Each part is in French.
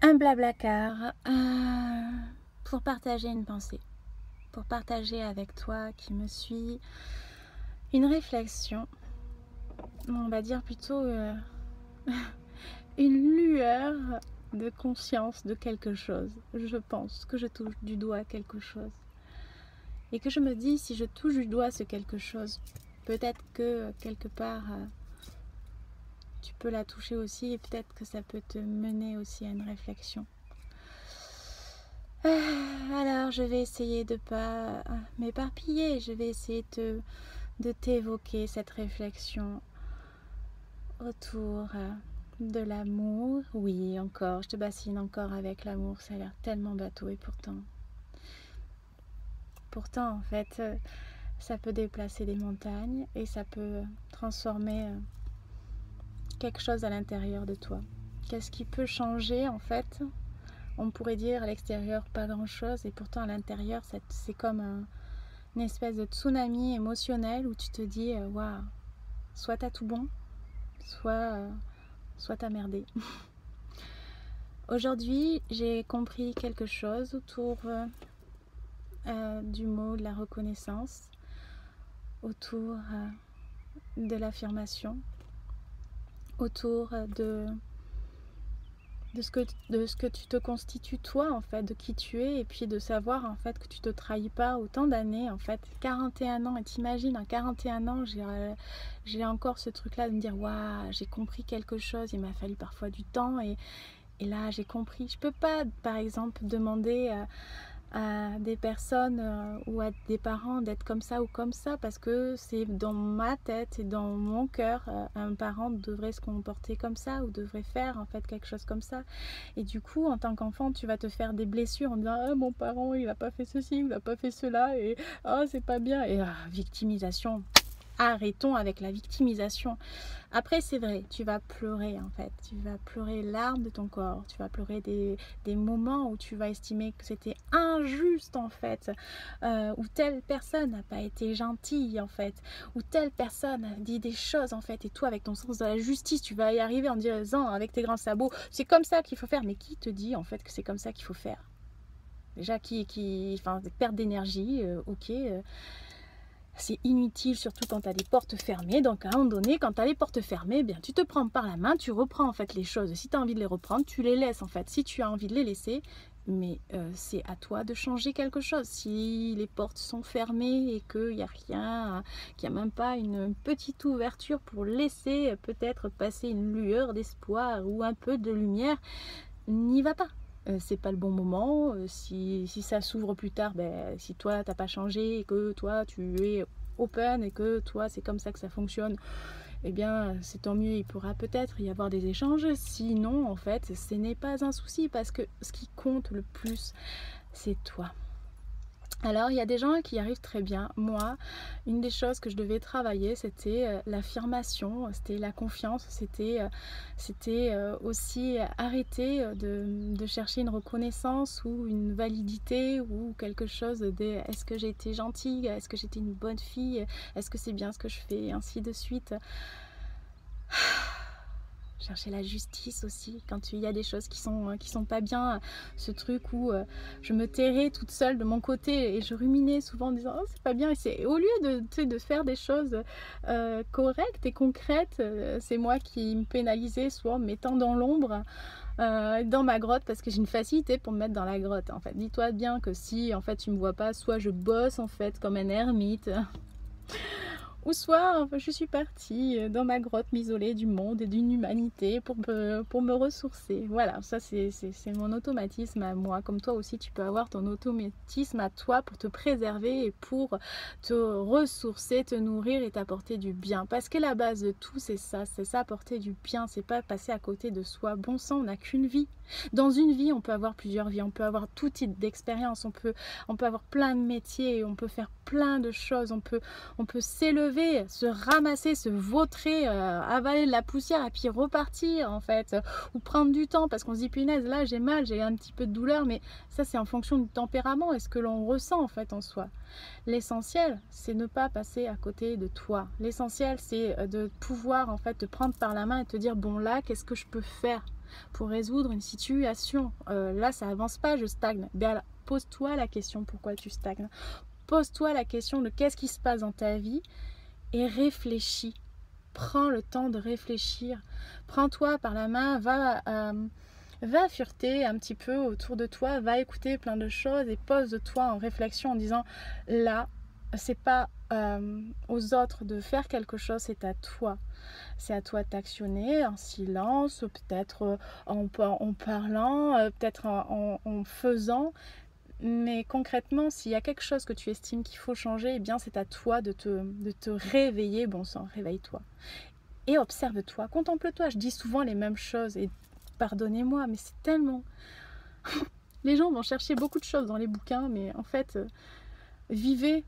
Un blablacar pour partager une pensée, pour partager avec toi qui me suis une réflexion, on va dire plutôt une lueur de conscience de quelque chose. Je pense que je touche du doigt quelque chose et que je me dis, si je touche du doigt ce quelque chose, peut-être que quelque part tu peux la toucher aussi et peut-être que ça peut te mener aussi à une réflexion. Alors je vais essayer de pas m'éparpiller, je vais essayer de t'évoquer cette réflexion autour de l'amour. Oui, encore, je te bassine encore avec l'amour, ça a l'air tellement bateau et pourtant en fait, ça peut déplacer des montagnes et ça peut transformer quelque chose à l'intérieur de toi. Qu'est-ce qui peut changer en fait? On pourrait dire à l'extérieur pas grand chose et pourtant à l'intérieur c'est comme une espèce de tsunami émotionnel où tu te dis waouh, soit t'as tout bon, soit t'as merdé. Aujourd'hui j'ai compris quelque chose autour du mot de la reconnaissance, autour de l'affirmation, autour de ce que tu te constitues toi en fait, de qui tu es et puis de savoir en fait que tu te trahis pas autant d'années en fait, 41 ans et t'imagines à 41 ans j'ai encore ce truc là de me dire waouh, j'ai compris quelque chose, il m'a fallu parfois du temps et là j'ai compris. Je peux pas par exemple demander à des personnes ou à des parents d'être comme ça ou comme ça parce que c'est dans ma tête et dans mon cœur, un parent devrait se comporter comme ça ou devrait faire en fait quelque chose comme ça et du coup en tant qu'enfant tu vas te faire des blessures en disant ah, mon parent il a pas fait ceci, il a pas fait cela et ah, c'est pas bien et victimisation. Arrêtons avec la victimisation. Après c'est vrai, tu vas pleurer en fait, tu vas pleurer larmes de ton corps, tu vas pleurer des moments où tu vas estimer que c'était injuste en fait, où telle personne n'a pas été gentille en fait, où telle personne a dit des choses en fait, et toi avec ton sens de la justice tu vas y arriver en disant avec tes grands sabots c'est comme ça qu'il faut faire, mais qui te dit en fait que c'est comme ça qu'il faut faire? Déjà enfin perte d'énergie, ok. C'est inutile, surtout quand tu as des portes fermées. Donc à un moment donné, quand tu as les portes fermées, bien, tu te prends par la main, tu reprends en fait les choses. Si tu as envie de les reprendre, tu les laisses en fait. Si tu as envie de les laisser, mais c'est à toi de changer quelque chose. Si les portes sont fermées et qu'il n'y a rien, qu'il n'y a même pas une petite ouverture pour laisser peut-être passer une lueur d'espoir ou un peu de lumière, n'y va pas. C'est pas le bon moment. Si ça s'ouvre plus tard, ben, si toi t'as pas changé et que toi tu es open et que toi c'est comme ça que ça fonctionne, eh bien c'est tant mieux, il pourra peut-être y avoir des échanges. Sinon en fait ce n'est pas un souci parce que ce qui compte le plus c'est toi. Alors il y a des gens qui y arrivent très bien. Moi, une des choses que je devais travailler, c'était l'affirmation, c'était la confiance, c'était aussi arrêter de chercher une reconnaissance ou une validité ou quelque chose de est-ce que j'ai été gentille, est-ce que j'étais une bonne fille, est-ce que c'est bien ce que je fais, et ainsi de suite. Chercher la justice aussi quand il y a des choses qui sont pas bien, ce truc où je me terrais toute seule de mon côté et je ruminais souvent en disant oh c'est pas bien, et c'est au lieu de faire des choses correctes et concrètes, c'est moi qui me pénalisais soit en me mettant dans l'ombre dans ma grotte parce que j'ai une facilité pour me mettre dans la grotte en fait. Dis-toi bien que si en fait tu me vois pas, soit je bosse en fait comme un ermite ou soit je suis partie dans ma grotte m'isoler du monde et d'une humanité pour me ressourcer. Voilà, ça c'est mon automatisme à moi. Comme toi aussi, tu peux avoir ton automatisme à toi pour te préserver et pour te ressourcer, te nourrir et t'apporter du bien. Parce que la base de tout, c'est ça, apporter du bien, c'est pas passer à côté de soi. Bon sang, on n'a qu'une vie. Dans une vie, on peut avoir plusieurs vies, on peut avoir tout type d'expérience, on peut avoir plein de métiers, on peut faire plein de choses, on peut s'élever, se ramasser, se vautrer, avaler de la poussière et puis repartir en fait, ou prendre du temps parce qu'on se dit punaise là j'ai mal, j'ai un petit peu de douleur, mais ça c'est en fonction du tempérament et ce que l'on ressent en fait en soi. L'essentiel c'est ne pas passer à côté de toi. L'essentiel c'est de pouvoir en fait te prendre par la main et te dire bon là qu'est-ce que je peux faire pour résoudre une situation. Là, ça avance pas, je stagne. Ben, pose-toi la question pourquoi tu stagnes. Pose-toi la question de qu'est-ce qui se passe dans ta vie et réfléchis. Prends le temps de réfléchir. Prends-toi par la main, va fureter un petit peu autour de toi, va écouter plein de choses et pose-toi en réflexion en disant là, c'est pas aux autres de faire quelque chose, c'est à toi. C'est à toi de t'actionner en silence, peut-être en parlant, peut-être en faisant. Mais concrètement, s'il y a quelque chose que tu estimes qu'il faut changer, eh bien c'est à toi de te réveiller. Bon sang, réveille-toi. Et observe-toi, contemple-toi. Je dis souvent les mêmes choses et pardonnez-moi, mais c'est tellement... Les gens vont chercher beaucoup de choses dans les bouquins, mais en fait, vivez,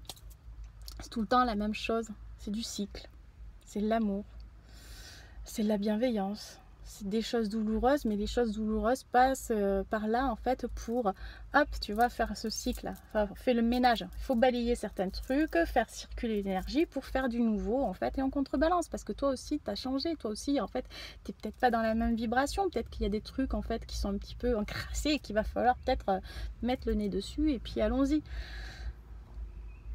c'est tout le temps la même chose. C'est du cycle, c'est de l'amour, c'est de la bienveillance. C'est des choses douloureuses, mais les choses douloureuses passent par là, en fait, pour, hop, tu vas faire ce cycle-là. Enfin, fais le ménage. Il faut balayer certains trucs, faire circuler l'énergie pour faire du nouveau, en fait, et en contrebalance. Parce que toi aussi, tu as changé. Toi aussi, en fait, tu n'es peut-être pas dans la même vibration. Peut-être qu'il y a des trucs, en fait, qui sont un petit peu encrassés et qu'il va falloir peut-être mettre le nez dessus, et puis allons-y.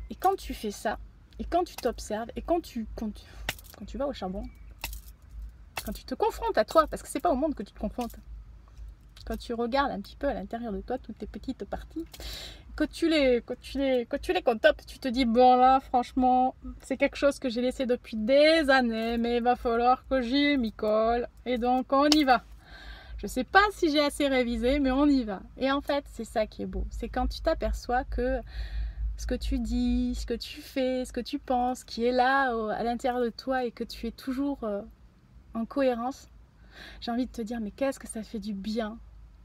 Et quand tu fais ça, et quand tu t'observes, et quand tu vas au charbon, quand tu te confrontes à toi, parce que c'est pas au monde que tu te confrontes, quand tu regardes un petit peu à l'intérieur de toi toutes tes petites parties, que tu les contemples, tu te dis bon là franchement c'est quelque chose que j'ai laissé depuis des années, mais il va falloir que j'y m'y colle, et donc on y va. Je sais pas si j'ai assez révisé, mais on y va. Et en fait c'est ça qui est beau, c'est quand tu t'aperçois que ce que tu dis, ce que tu fais, ce que tu penses, qui est là à l'intérieur de toi et que tu es toujours en cohérence. J'ai envie de te dire, mais qu'est-ce que ça fait du bien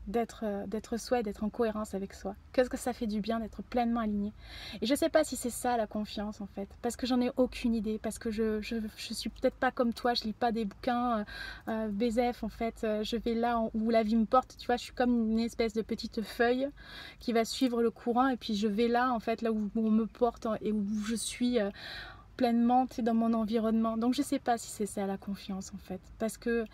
d'être soi et d'être en cohérence avec soi. Qu'est-ce que ça fait du bien d'être pleinement aligné. Et je sais pas si c'est ça la confiance en fait, parce que j'en ai aucune idée, parce que je suis peut-être pas comme toi, je lis pas des bouquins BZF en fait, je vais là où la vie me porte, tu vois, je suis comme une espèce de petite feuille qui va suivre le courant et puis je vais là en fait, là où on me porte et où je suis pleinement dans mon environnement. Donc je sais pas si c'est ça la confiance en fait, parce que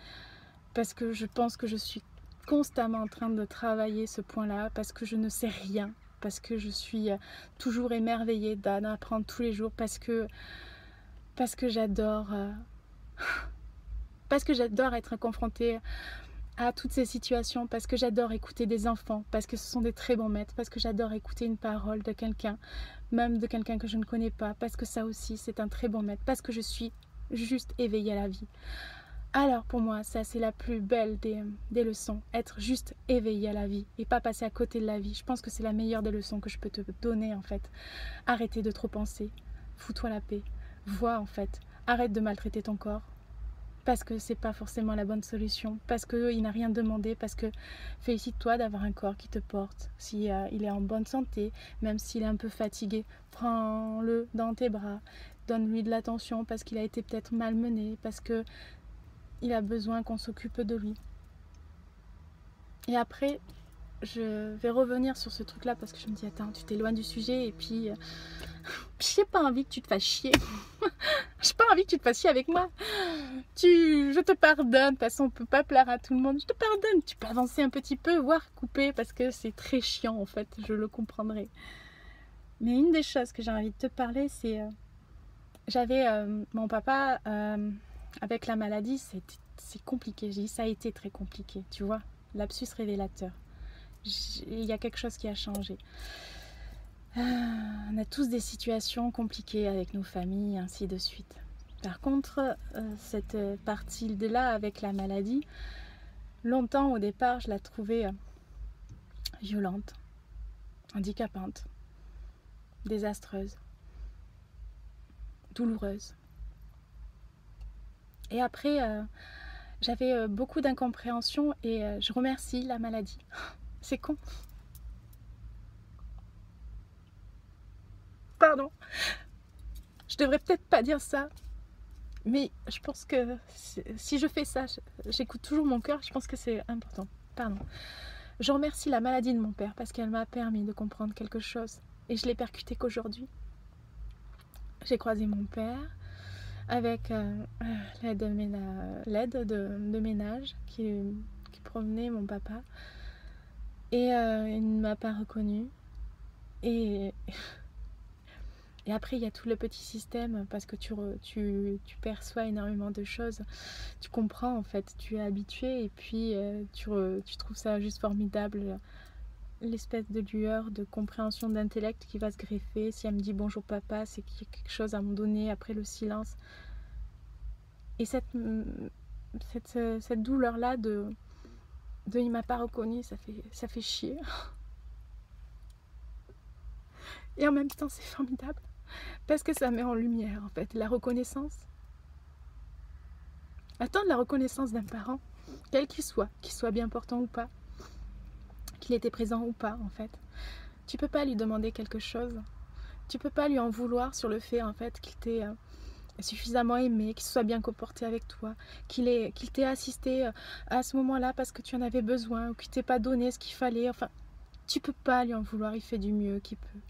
je pense que je suis constamment en train de travailler ce point-là, parce que je ne sais rien, parce que je suis toujours émerveillée d'en apprendre tous les jours, parce que j'adore être confrontée à toutes ces situations, parce que j'adore écouter des enfants, parce que ce sont des très bons maîtres, parce que j'adore écouter une parole de quelqu'un, même de quelqu'un que je ne connais pas, parce que ça aussi c'est un très bon maître, parce que je suis juste éveillée à la vie. Alors pour moi, ça c'est la plus belle des leçons, être juste éveillé à la vie et pas passer à côté de la vie. Je pense que c'est la meilleure des leçons que je peux te donner en fait. Arrêtez de trop penser, fous-toi la paix, vois en fait, arrête de maltraiter ton corps parce que c'est pas forcément la bonne solution, parce qu'il n'a rien demandé, parce que félicite-toi d'avoir un corps qui te porte. Si il est en bonne santé, même s'il est un peu fatigué, prends-le dans tes bras, donne-lui de l'attention parce qu'il a été peut-être malmené, parce que il a besoin qu'on s'occupe de lui. Et après, je vais revenir sur ce truc-là parce que je me dis, attends, tu t'éloignes du sujet et puis j'ai pas envie que tu te fasses chier. J'ai pas envie que tu te fasses chier avec moi. Je te pardonne, de toute façon on peut pas plaire à tout le monde. Je te pardonne, tu peux avancer un petit peu, voire couper parce que c'est très chiant en fait, je le comprendrai. Mais une des choses que j'ai envie de te parler, c'est... j'avais mon papa... avec la maladie, c'est compliqué. J'ai dit, ça a été très compliqué, tu vois. Lapsus révélateur. Il y a quelque chose qui a changé. On a tous des situations compliquées avec nos familles, ainsi de suite. Par contre, cette partie de là avec la maladie, longtemps au départ, je la trouvais violente, handicapante, désastreuse, douloureuse. Et après, j'avais beaucoup d'incompréhension et je remercie la maladie. C'est con. Pardon. Je devrais peut-être pas dire ça. Mais je pense que si je fais ça, j'écoute toujours mon cœur. Je pense que c'est important. Pardon. Je remercie la maladie de mon père parce qu'elle m'a permis de comprendre quelque chose. Et je l'ai percuté qu'aujourd'hui. J'ai croisé mon père avec l'aide de ménage qui promener, mon papa. Et il ne m'a pas reconnue. Et après, il y a tout le petit système parce que tu perçois énormément de choses. Tu comprends en fait, tu es habitué et puis tu trouves ça juste formidable. L'espèce de lueur, de compréhension d'intellect qui va se greffer. Si elle me dit bonjour papa, c'est qu'il y a quelque chose à me donner après le silence. Et cette douleur-là de il m'a pas reconnu, ça fait chier. Et en même temps, c'est formidable. Parce que ça met en lumière, en fait, la reconnaissance. Attendre la reconnaissance d'un parent, quel qu'il soit bien portant ou pas, qu'il était présent ou pas, en fait. Tu peux pas lui demander quelque chose. Tu peux pas lui en vouloir sur le fait, en fait, qu'il t'ait suffisamment aimé, qu'il se soit bien comporté avec toi, qu'il t'ait assisté à ce moment-là parce que tu en avais besoin, ou qu'il t'ait pas donné ce qu'il fallait. Enfin, tu peux pas lui en vouloir, il fait du mieux qu'il peut.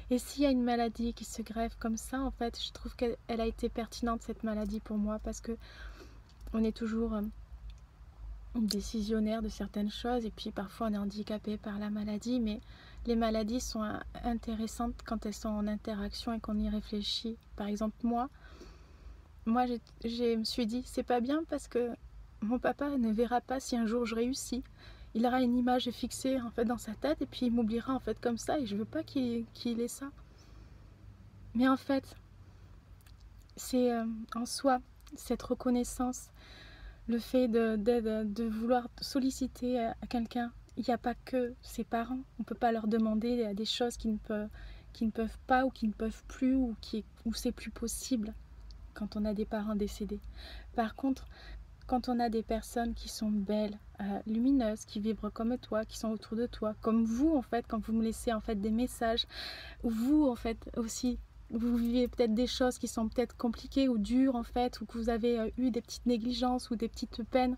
Et s'il y a une maladie qui se greffe comme ça, en fait, je trouve qu'elle a été pertinente, cette maladie, pour moi, parce que on est toujours décisionnaire de certaines choses, et puis parfois on est handicapé par la maladie, mais les maladies sont intéressantes quand elles sont en interaction et qu'on y réfléchit. Par exemple, moi je me suis dit, c'est pas bien parce que mon papa ne verra pas si un jour je réussis. Il aura une image fixée en fait dans sa tête et puis il m'oubliera en fait comme ça, et je veux pas qu'il ait ça. Mais en fait, c'est en soi cette reconnaissance, le fait de vouloir solliciter à quelqu'un. Il n'y a pas que ses parents. On ne peut pas leur demander des choses qui ne peuvent pas ou qui ne peuvent plus ou c'est plus possible quand on a des parents décédés. Par contre, quand on a des personnes qui sont belles, lumineuses, qui vibrent comme toi, qui sont autour de toi, comme vous en fait, quand vous me laissez en fait des messages, ou vous en fait aussi, vous vivez peut-être des choses qui sont peut-être compliquées ou dures en fait, ou que vous avez eu des petites négligences ou des petites peines.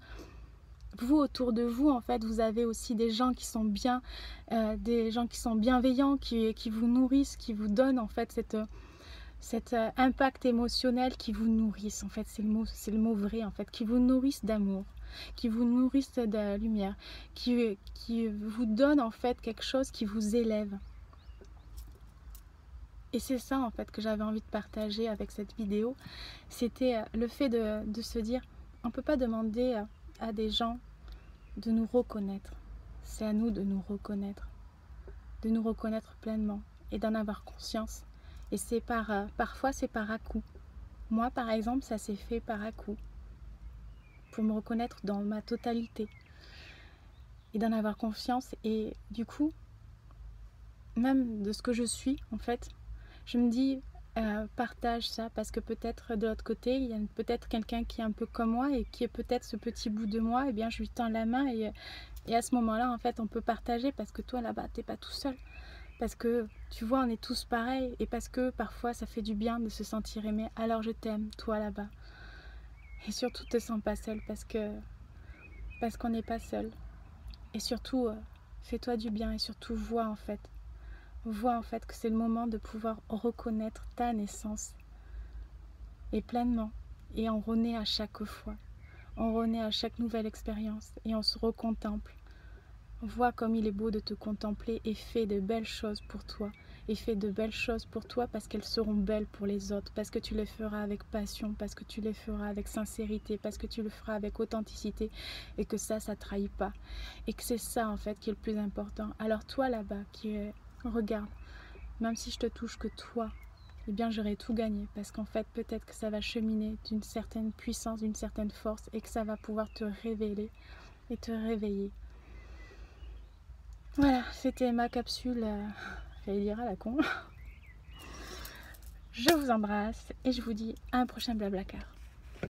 Vous, autour de vous, en fait, vous avez aussi des gens qui sont bien, des gens qui sont bienveillants, qui vous nourrissent, qui vous donnent en fait cet impact émotionnel, qui vous nourrissent, en fait, c'est le mot vrai, en fait, qui vous nourrissent d'amour, qui vous nourrissent de lumière, qui vous donnent en fait quelque chose qui vous élève. Et c'est ça en fait que j'avais envie de partager avec cette vidéo, c'était le fait de se dire, on ne peut pas demander à des gens de nous reconnaître, c'est à nous de nous reconnaître pleinement et d'en avoir conscience. Et c'est parfois c'est par à-coup. Moi par exemple, ça s'est fait par à-coup, pour me reconnaître dans ma totalité et d'en avoir conscience. Et du coup, même de ce que je suis en fait, je me dis, partage ça, parce que peut-être de l'autre côté, il y a peut-être quelqu'un qui est un peu comme moi et qui est peut-être ce petit bout de moi, et bien je lui tends la main et à ce moment-là, en fait, on peut partager, parce que toi là-bas, t'es pas tout seul. Parce que, tu vois, on est tous pareils, et parce que parfois ça fait du bien de se sentir aimé. Alors je t'aime, toi là-bas. Et surtout, te sens pas seul, parce qu'on n'est pas seul. Et surtout, fais-toi du bien, et surtout vois en fait que c'est le moment de pouvoir reconnaître ta naissance, et pleinement, et on renaît à chaque fois, on renaît à chaque nouvelle expérience, et on se recontemple. Vois comme il est beau de te contempler, et fais de belles choses pour toi, parce qu'elles seront belles pour les autres, parce que tu les feras avec passion, parce que tu les feras avec sincérité, parce que tu le feras avec authenticité, et que ça trahit pas, et que c'est ça en fait qui est le plus important. Alors toi là-bas regarde, même si je te touche que toi, eh bien j'aurai tout gagné, parce qu'en fait peut-être que ça va cheminer d'une certaine puissance, d'une certaine force, et que ça va pouvoir te révéler et te réveiller. Voilà, c'était ma capsule, j'allais dire à la con. Je vous embrasse et je vous dis à un prochain Blablacar.